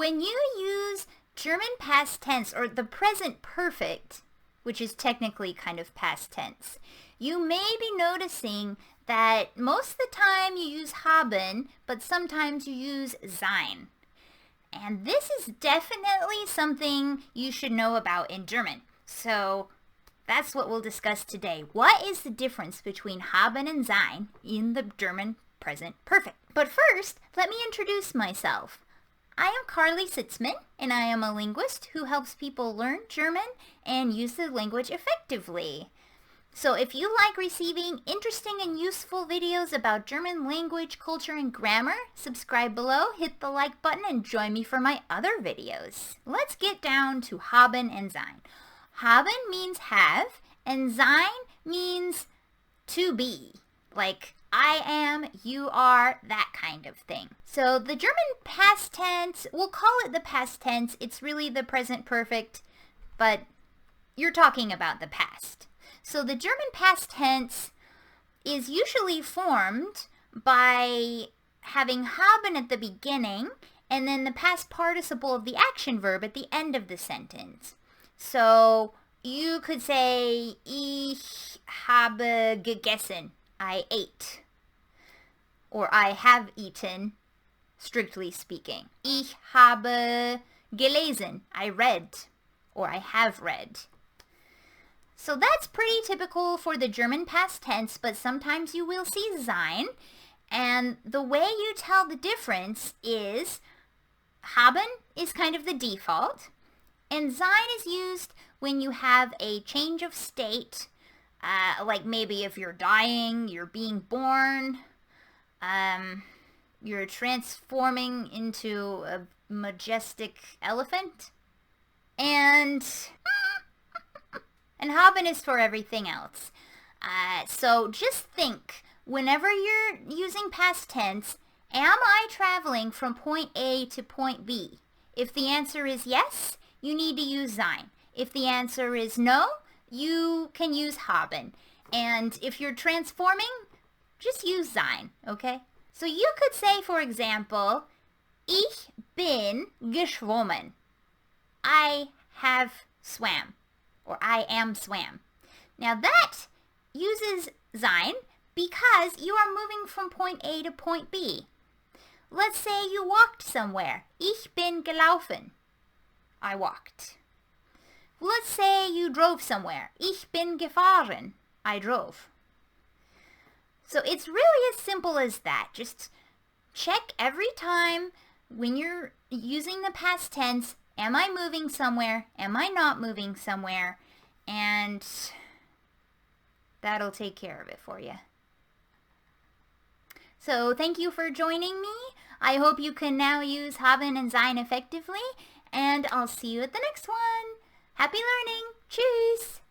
When you use German past tense or the present perfect, which is technically kind of past tense, you may be noticing that most of the time you use haben, but sometimes you use sein. And this is definitely something you should know about in German. So that's what we'll discuss today. What is the difference between haben and sein in the German present perfect? But first, let me introduce myself. I am Carlie Sitzman, and I am a linguist who helps people learn German and use the language effectively. So if you like receiving interesting and useful videos about German language, culture, and grammar, subscribe below, hit the like button, and join me for my other videos. Let's get down to haben and sein. Haben means have, and sein means to be. Like I am, you are, that kind of thing. So the German past tense, we'll call it the past tense. It's really the present perfect, but you're talking about the past. So the German past tense is usually formed by having haben at the beginning and then the past participle of the action verb at the end of the sentence. So you could say, ich habe gegessen, I ate. Or I have eaten, strictly speaking. Ich habe gelesen, I read, or I have read. So that's pretty typical for the German past tense, but sometimes you will see sein. And the way you tell the difference is haben is kind of the default, and sein is used when you have a change of state, like maybe if you're dying, you're being born, you're transforming into a majestic elephant, and haben is for everything else. So just think, whenever you're using past tense, am I traveling from point A to point B? If the answer is yes, you need to use sein. If the answer is no, you can use haben. And if you're transforming, just use sein, okay? So you could say, for example, ich bin geschwommen. I have swam. Or I am swam. Now that uses sein because you are moving from point A to point B. Let's say you walked somewhere. Ich bin gelaufen. I walked. Let's say you drove somewhere. Ich bin gefahren. I drove. So it's really as simple as that. Just check every time when you're using the past tense, am I moving somewhere? Am I not moving somewhere? And that'll take care of it for you. So thank you for joining me. I hope you can now use haben and sein effectively, and I'll see you at the next one. Happy learning. Tschüss.